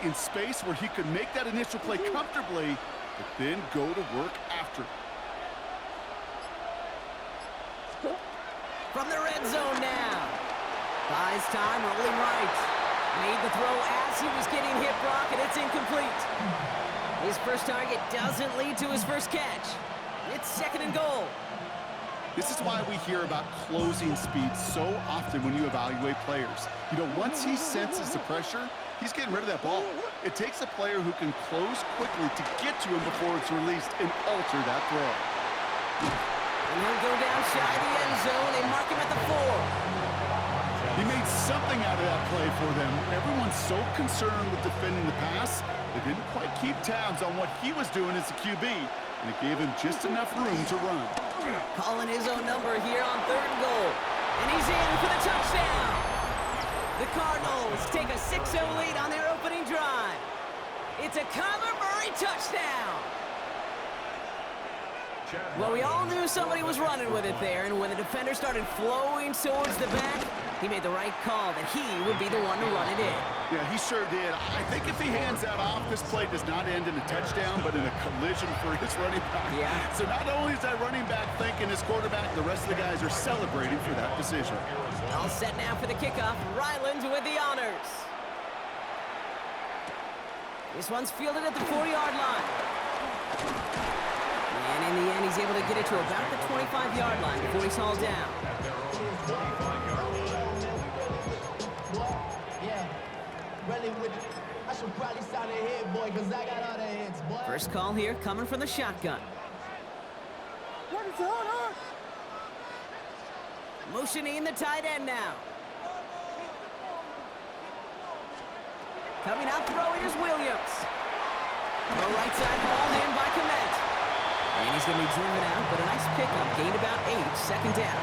in space where he could make that initial play comfortably, but then go to work after. From the red zone now. Buys time, rolling right. Made the throw as he was getting hit, Brock, and it's incomplete. His first target doesn't lead to his first catch. It's 2nd and goal. This is why we hear about closing speed so often when you evaluate players. You know, once he senses the pressure, he's getting rid of that ball. It takes a player who can close quickly to get to him before it's released and alter that throw. And he'll go down shy of the end zone and mark him at the 4. He made something out of that play for them. Everyone's so concerned with defending the pass, they didn't quite keep tabs on what he was doing as a QB, and it gave him just enough room to run. Calling his own number here on 3rd and goal. And he's in for the touchdown. The Cardinals take a 6-0 lead on their opening drive. It's a Kyler Murray touchdown. Well, we all knew somebody was running with it there, and when the defender started flowing towards the back, he made the right call that he would be the one to run it in. Yeah, he sure did. I think if he hands that off, this play does not end in a touchdown, but in a collision for his running back. Yeah. So not only is that running back thinking his quarterback, the rest of the guys are celebrating for that decision. All set now for the kickoff. Ryland with the honors. This one's fielded at the 4-yard line. And in the end, he's able to get it to about the 25-yard line before he's hauled down. First call here coming from the shotgun. Motioning the tight end now. Coming out throwing is Williams. The right side hauled in by Komet. And he's going to be driven out, but a nice pickup. Gained about 8, 2nd down.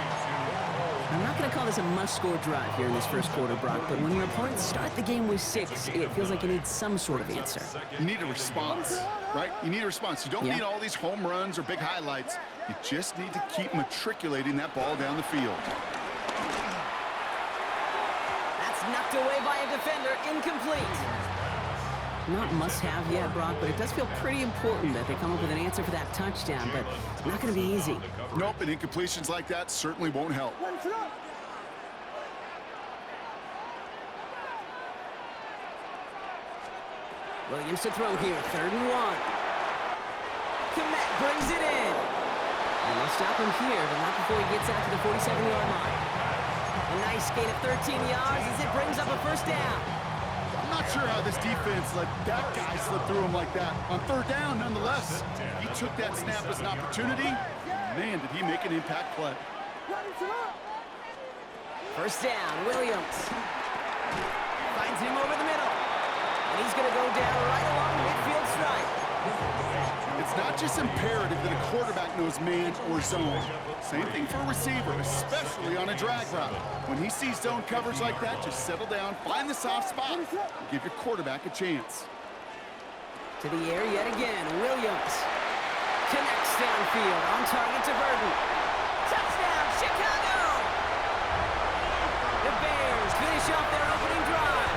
I'm not going to call this a must-score drive here in this first quarter, Brock, but when your opponents start the game with 6, it feels like you need some sort of answer. You need a response, right? You need a response. You don't need all these home runs or big highlights. You just need to keep matriculating that ball down the field. That's knocked away by a defender, incomplete. Not must-have yet, Brock, but it does feel pretty important that they come up with an answer for that touchdown, but it's not going to be easy. Nope, and incompletions like that certainly won't help. Williams to throw here, 3rd and 1. Komet brings it in. And they'll stop him here, but not before he gets out to the 47-yard line. A nice gain of 13 yards as it brings up a 1st down. I'm not sure how this defense let that guy slip through him like that. On 3rd down, nonetheless, he took that snap as an opportunity. Man, did he make an impact play. 1st down, Williams. Finds him over the middle. And he's going to go down right along the midfield stripe. It's not just imperative that a quarterback knows man or zone. Same thing for a receiver, especially on a drag route. When he sees zone coverage like that, just settle down, find the soft spot, and give your quarterback a chance. To the air yet again, Williams. Connects downfield, on target to Burton. Touchdown, Chicago! The Bears finish off their opening drive.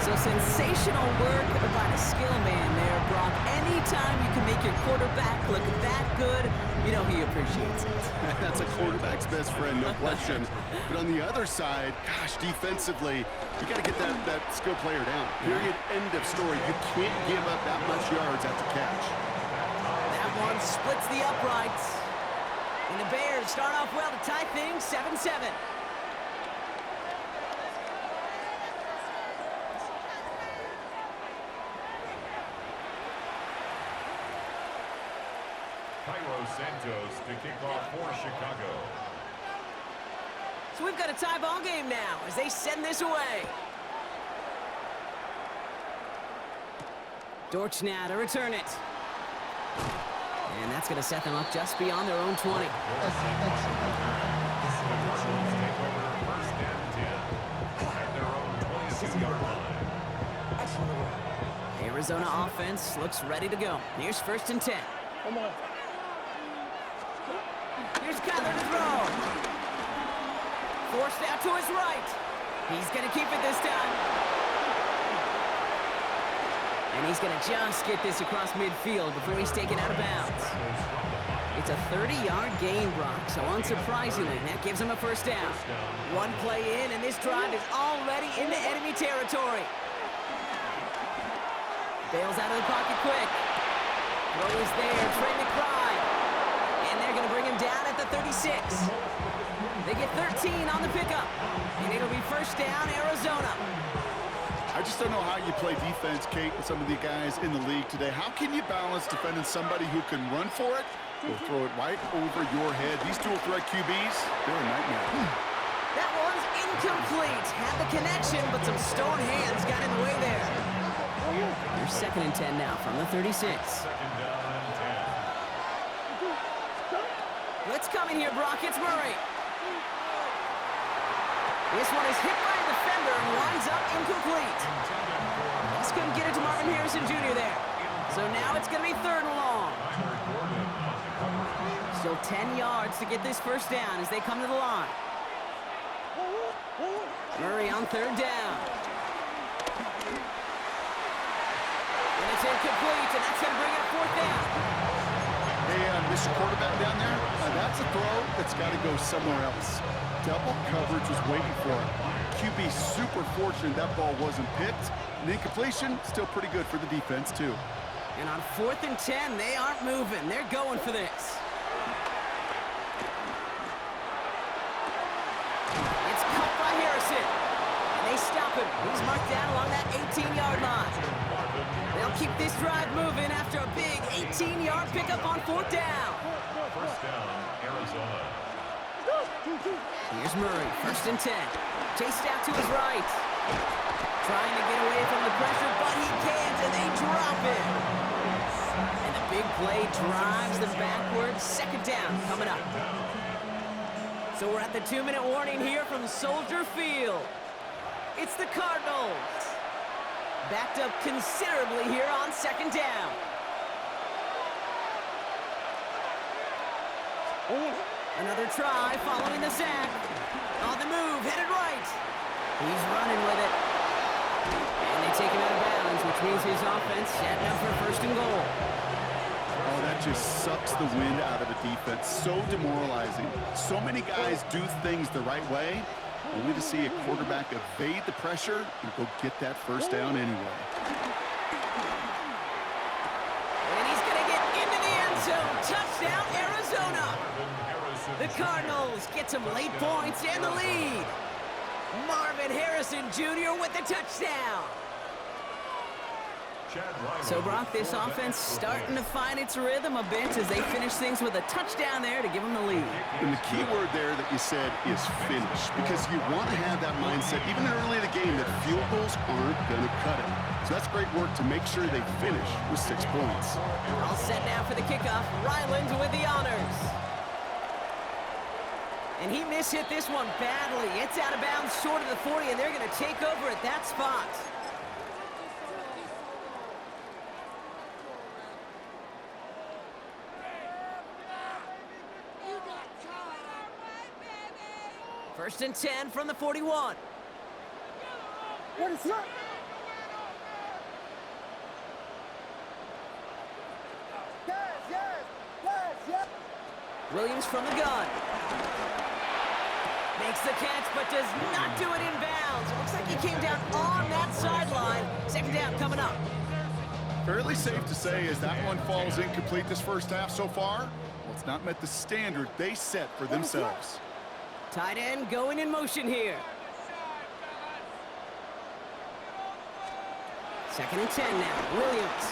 So sensational work by the skill man there, Brock. Anytime you can make your quarterback look that good, you know he appreciates it. That's a quarterback's best friend, no question. But on the other side, gosh, defensively, you got to get that skill player down. Period, end of story. You can't give up that much yards after catch. That one splits the uprights. And the Bears start off well to tie things 7-7. Santos to kick off for Chicago. So we've got a tie ball game now as they send this away. Dortch now to return it. And that's going to set them up just beyond their own 20. Arizona offense looks ready to go. Here's 1st and 10. Come on. Here's Kyler to throw. Forced out to his right. He's going to keep it this time. And he's going to just get this across midfield before he's taken out of bounds. It's a 30-yard gain, Brock, so unsurprisingly, that gives him a first down. One play in, and this drive is already into enemy territory. Bails out of the pocket quick. Throw is there, Trey McBride. And they're going to bring him down at the 36. They get 13 on the pickup, and it'll be first down, Arizona. I just don't know how you play defense, Kate, with some of the guys in the league today. How can you balance defending somebody who can run for it or throw it right over your head? These dual threat QBs, they're a nightmare. That one's incomplete. Had the connection, but some stone hands got in the way there. Here's 2nd and 10 now from the 36. Second down and 10. Blitz coming here, Brock. It's Murray. This one is hit by a defender and winds up incomplete. Just couldn't get it to Marvin Harrison Jr. there. So now it's going to be 3rd and long. Still 10 yards to get this first down as they come to the line. Murray on 3rd down. And it's incomplete, and that's going to bring it 4th down. Hey, Mr. Quarterback down there, that's a throw that's got to go somewhere else. Double coverage was waiting for it. QB super fortunate that ball wasn't picked. And incompletion, still pretty good for the defense, too. And on 4th and 10, they aren't moving. They're going for this. It's caught by Harrison. And they stop him. He's marked down along that 18-yard line. They'll keep this drive moving after a big 18-yard pickup on 4th down. First down, Arizona. Here's Murray, 1st and 10. Chased out to his right. Trying to get away from the pressure, but he can't, and they drop it. And the big play drives them backwards. 2nd down coming up. So we're at the 2-minute warning here from Soldier Field. It's the Cardinals. Backed up considerably here on 2nd down. Another try following the sack. On the move, headed right. He's running with it. And they take him out of bounds, which means his offense setting up for 1st and goal. Oh, that just sucks the wind out of the defense. So demoralizing. So many guys do things the right way, only to see a quarterback evade the pressure and go get that first down anyway. And he's going to get into the end zone. Touchdown, Arizona. The Cardinals get some late points and the lead. Marvin Harrison Jr. with the touchdown. So, Brock, this offense starting to find its rhythm a bit as they finish things with a touchdown there to give them the lead. And the key word there that you said is finish, because you want to have that mindset, even early in the game, that field goals aren't going to cut it. So that's great work to make sure they finish with 6 points. All set now for the kickoff. Ryland with the honors. And he mishit this one badly. It's out of bounds short of the 40, and they're going to take over at that spot. First and 10 from the 41. What is that? Yes. Williams from the gun. Makes the catch, but does not do it in bounds. It looks like he came down on that sideline. 2nd down coming up. Fairly safe to say as that one falls incomplete this first half so far, well, it's not met the standard they set for themselves. Tight end going in motion here. 2nd and 10 now. Williams.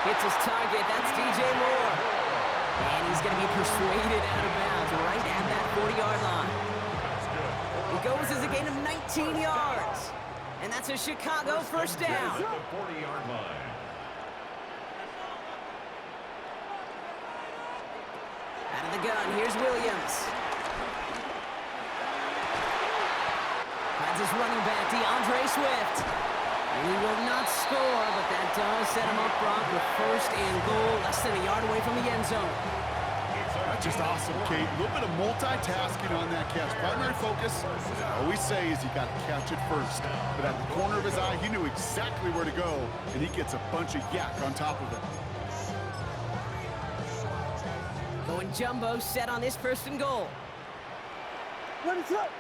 Hits his target. That's DJ Moore. And he's going to be persuaded out of bounds right at that 40-yard line. He goes as a gain of 19 yards. And that's a Chicago first down. The 40-yard line. Out of the gun, here's Williams. Finds his running back, DeAndre Swift. And he will not score, but that does set him up, Brock, with 1st and goal, less than a yard away from the end zone. That's Just awesome, Kate. A little bit of multitasking on that catch. Primary focus, as I always say, is you got to catch it first. But at the corner of his eye, he knew exactly where to go, and he gets a bunch of yak on top of it. Going jumbo, set on this first and goal. Ready, set.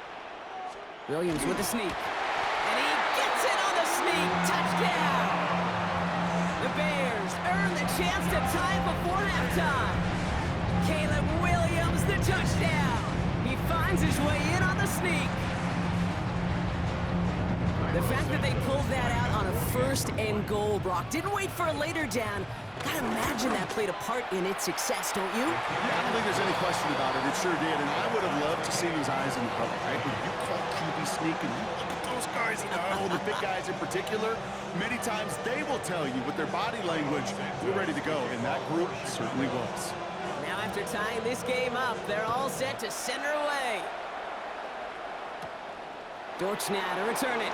Williams with the sneak. And he gets it on the sneak. Touchdown! The Bears earn the chance to tie it before halftime. Caleb Williams, the touchdown. He finds his way in on the sneak. The fact that they pulled that out on a first and goal, Brock, didn't wait for a later down. Gotta imagine that played a part in its success, don't you? Yeah, I don't think there's any question about it. It sure did, and I would have loved to see those eyes in the cover, right? When you call QB sneak and you look at those guys in the huddle, the big guys in particular, many times they will tell you with their body language, we're ready to go, and that group certainly was. Now after tying this game up, they're all set to send her away. Dortch now to return it.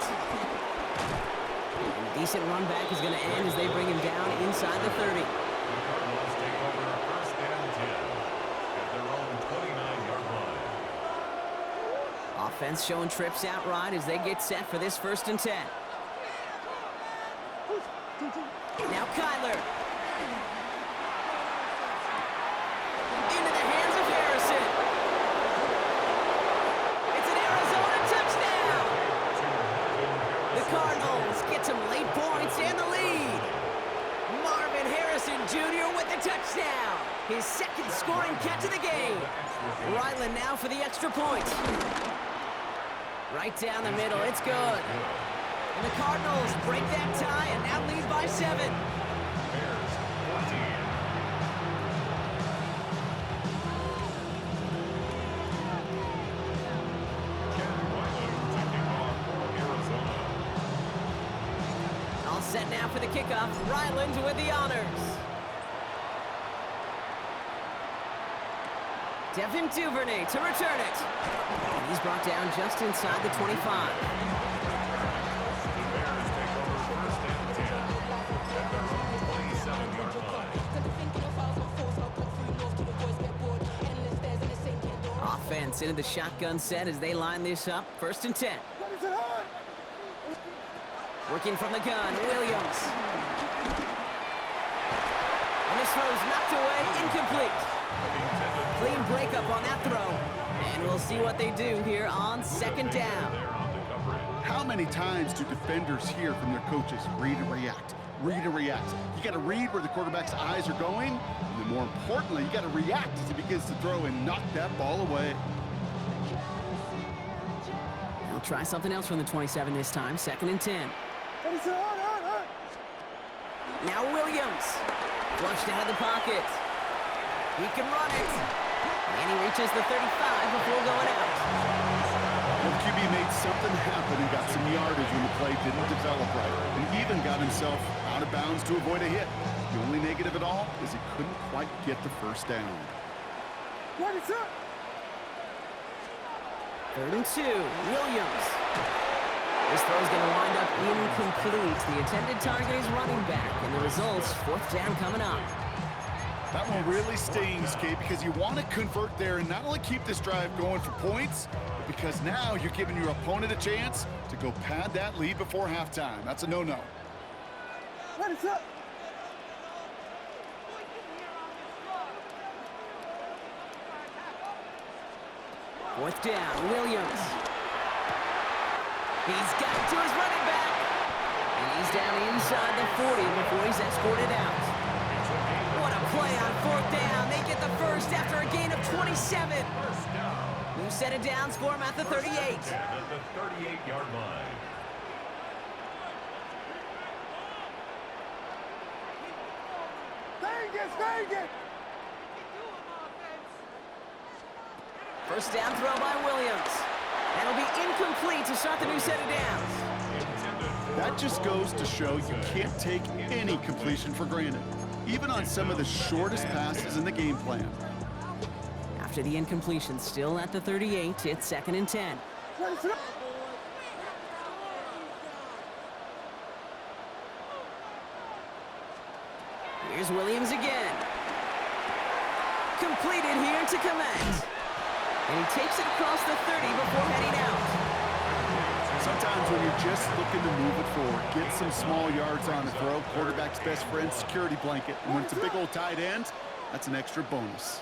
And a decent run back is going to end as they bring him down inside the 30. The Cardinals take over first and 10 at their own 29-yard line. Offense showing trips out right as they get set for this first and 10. Now Kyler. Into the hands of Harrison. It's an Arizona touchdown. The Cardinals get some late points and the lead. Marvin Harrison Jr. with the touchdown. His second scoring catch of the game. Ryland now for the extra point. Right down the middle, it's good. And the Cardinals break that tie and now lead by 7. Bears 14. All set now for the kickoff. Ryland with the honors. Devin Duvernay to return it. And he's brought down just inside the 25. Offense into the shotgun set as they line this up. First and 10. Ready, set, high. Working from the gun, Williams. And this throw's knocked away, incomplete. Clean breakup on that throw. And we'll see what they do here on second down. How many times do defenders hear from their coaches, read and react, read and react? You got to read where the quarterback's eyes are going, and then more importantly, you got to react as he begins to throw and knock that ball away. They'll try something else from the 27 this time, second and 10. Ready, set, high. Now Williams, flushed out of the pocket. He can run it. And he reaches the 35 before going out. Well, QB made something happen and got some yardage when the play didn't develop right, and even got himself out of bounds to avoid a hit. The only negative at all is he couldn't quite get the first down. Ready, set. Third and 2, Williams. This throw's going to wind up incomplete. The intended target is running back, and the result's fourth down coming up. That one really stings, Kate, because you want to convert there and not only keep this drive going for points, but because now you're giving your opponent a chance to go pad that lead before halftime. That's a no-no. Ready, set. Fourth down, Williams. He's got it to his running back. And he's down inside the 40 before he's escorted out. What a play on fourth down. They get the first after a gain of 27. Who set it down, score him at the 38. At the 38-yard line. Stay it. First down throw by Williams. That'll be incomplete to start the new set of downs. That just goes to show you can't take any completion for granted, even on some of the shortest passes in the game plan. After the incompletion, still at the 38, it's second and 10. Ready, set. Here's Williams again. Completed here to Komet. And he takes it across the 30 before heading out. Sometimes when you're just looking to move it forward, get some small yards on the throw, quarterback's best friend, security blanket. And when it's a big old tight end, that's an extra bonus.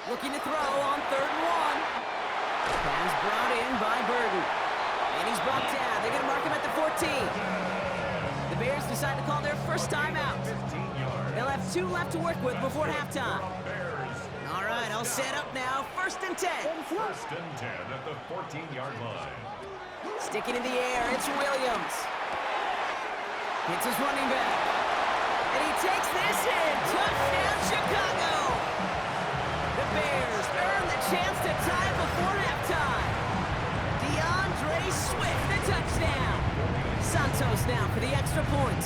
Looking to throw on 3rd and 1. Pass brought in by Burton. And he's brought down. They're going to mark him at the 14. The Bears decide to call their first timeout. They'll have 2 left to work with before halftime. All right, I'll set up now. 1st and 10. 1st and 10 at the 14-yard line. Sticking in the air, it's Williams. Hits his running back. And he takes this hit. Touchdown, Chicago. The Bears earn the chance to tie before halftime. DeAndre Swift, the touchdown. Santos now for the extra point.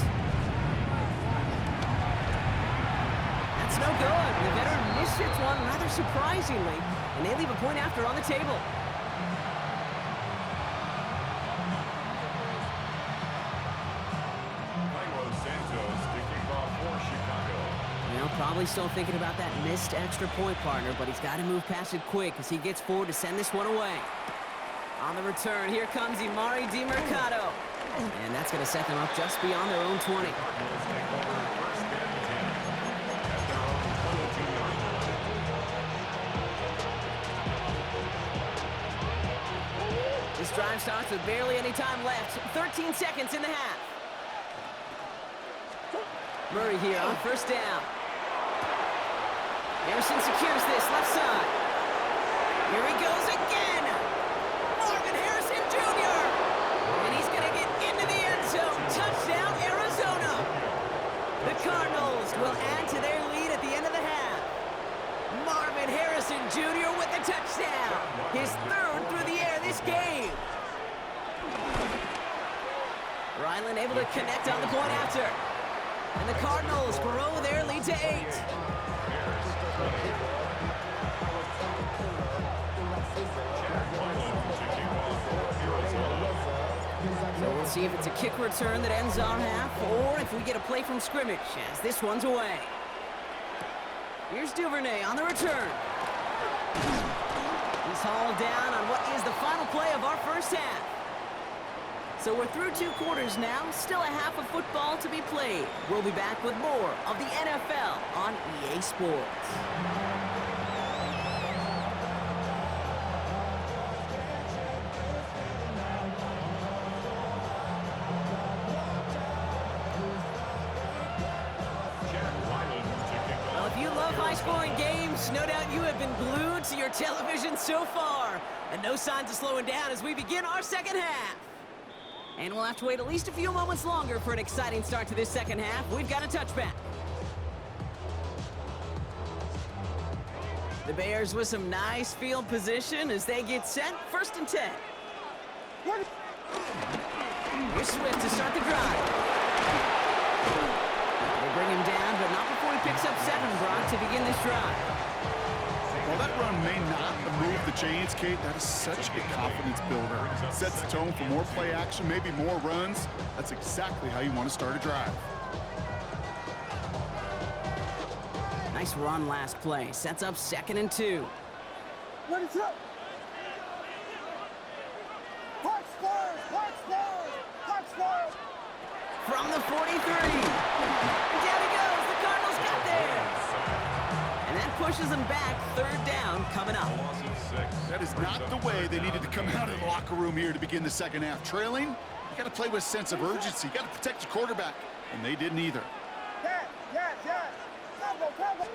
That's no good. The veteran mishits one rather surprisingly, and they leave a point after on the table. Probably still thinking about that missed extra point, partner, but he's got to move past it quick as he gets forward to send this one away. On the return, here comes Imari DiMercato. And that's going to set them up just beyond their own 20. This drive starts with barely any time left. 13 seconds in the half. Murray here on 1st down. Harrison secures this left side. Here he goes again. Marvin Harrison Jr. And he's going to get into the end zone. Touchdown, Arizona. The Cardinals will add to their lead at the end of the half. Marvin Harrison Jr. with the touchdown. His 3rd through the air this game. Ryland able to connect on the point after. And the Cardinals grow their lead to 8. So we'll see if it's a kick return that ends our half, or if we get a play from scrimmage, as this one's away. Here's Duvernay on the return. He's hauled down on what is the final play of our first half. So we're through 2 quarters now, still a half of football to be played. We'll be back with more of the NFL on EA Sports. Well, if you love high-scoring games, no doubt you have been glued to your television so far. And no signs of slowing down as we begin our second half. And we'll have to wait at least a few moments longer for an exciting start to this second half. We've got a touchback. The Bears with some nice field position as they get set. 1st and 10. Here's Swift to start the drive. They bring him down, but not before he picks up 7, Brock, to begin this drive. While that run may not move the chains, Kate, that is such a confidence builder. It sets the tone for more play action, maybe more runs. That's exactly how you want to start a drive. Nice run last play. Sets up 2nd and 2. Ready, set. Punch Spurs! Punch Spurs! Punch Spurs! From the 43. And down he goes. The Cardinals got there. And that pushes them back. 3rd down coming up. That is not the way they needed to come out of the locker room here to begin the second half. Trailing, you got to play with a sense of urgency. You got to protect the quarterback, and they didn't either. Yes, yes, yes. Combo, combo.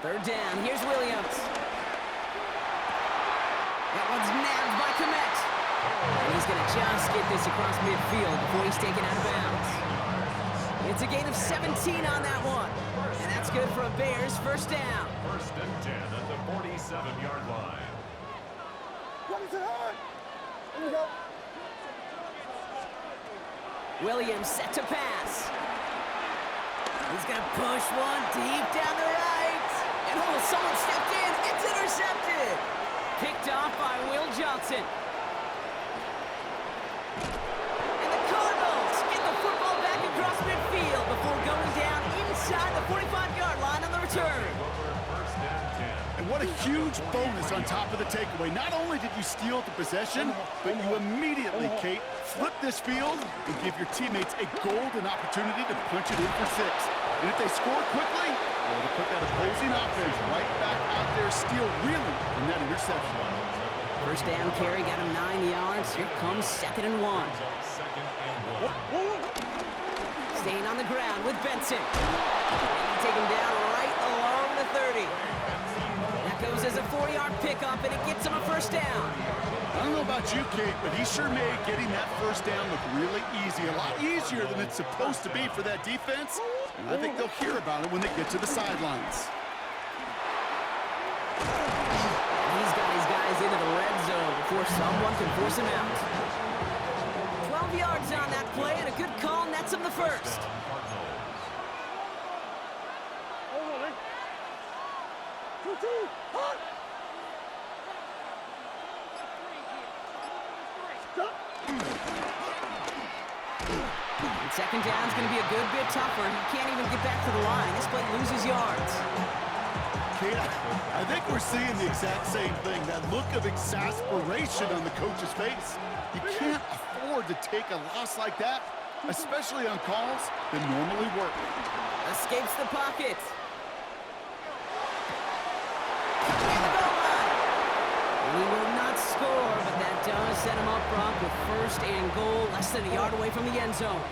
3rd down. Here's Williams. That one's nabbed by Komet. And he's going to just get this across midfield before he's taken out of bounds. It's a gain of 17 on that one. And that's good for a Bears 1st down. 1st and 10 at the 47-yard line. What is it on? Here we go. Williams set to pass. He's going to push one deep down the right. And someone stepped in. It's intercepted. Picked off by Will Johnson. And the Cardinals return. First and 10. And what a huge bonus on top of the takeaway. Not only did you steal the possession, but you immediately, Kate, flip this field and give your teammates a golden opportunity to punch it in for 6. And if they score quickly, well, to put that opposing offense right back out there, steal really from that interception. First down carry got him 9 yards. Here comes 2nd and 1. Second and 1. Staying on the ground with Benson. And he take him down right along the 30. That goes as a 4-yard pickup, and it gets him a first down. I don't know about you, Kate, but he sure made getting that first down look really easy. A lot easier than it's supposed to be for that defense. And I think they'll hear about it when they get to the sidelines. He's got his guys into the red zone before someone can force him out. 12 yards on that play, and a good call nets him the first. And second down's going to be a good bit tougher. He can't even get back to the line. This play loses yards. Kate, I think we're seeing the exact same thing. That look of exasperation on the coach's face. You can't afford to take a loss like that, especially on calls that normally work. Escapes the pocket. In the goal line. And he will not score, but that does set him up, Brock, with first and goal, less than a yard away from the end zone.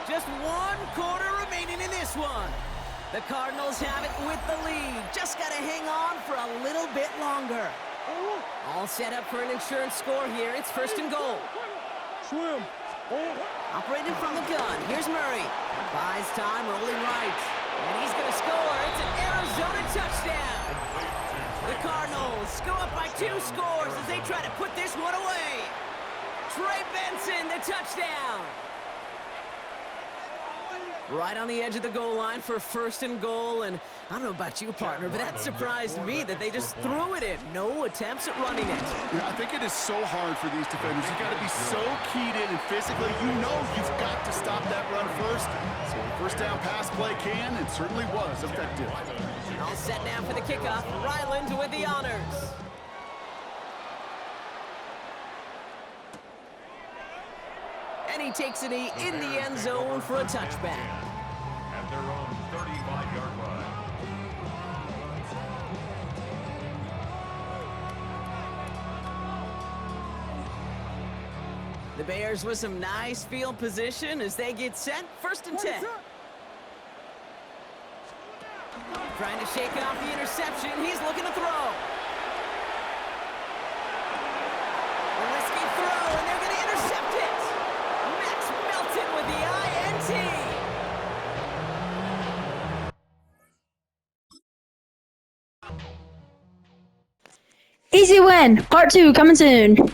Just 1 quarter remaining in this one. The Cardinals have it with the lead. Just got to hang on for a little bit longer. All set up for an insurance score here. It's first and goal. Swim. Operating from the gun. Here's Murray. Buys time, rolling right. And he's going to score. It's an Arizona touchdown. The Cardinals go up by 2 scores as they try to put this one away. Trey Benson, the touchdown. Right on the edge of the goal line for first and goal, and I don't know about you, partner, but that surprised me that they just threw it in. No attempts at running it. Yeah, I think it is so hard for these defenders. You've got to be so keyed in and physically, you know you've got to stop that run first. So the first down pass play can and certainly was effective. All set now for the kickoff. Ryland with the honors. And he takes it in the end zone for a touchback. At their own 35-yard line. The Bears with some nice field position as they get set. First and 10. Trying to shake off the interception. He's looking to throw. A risky throw, and they're going to intercept it. Max Melton with the INT. Easy win, part 2 coming soon.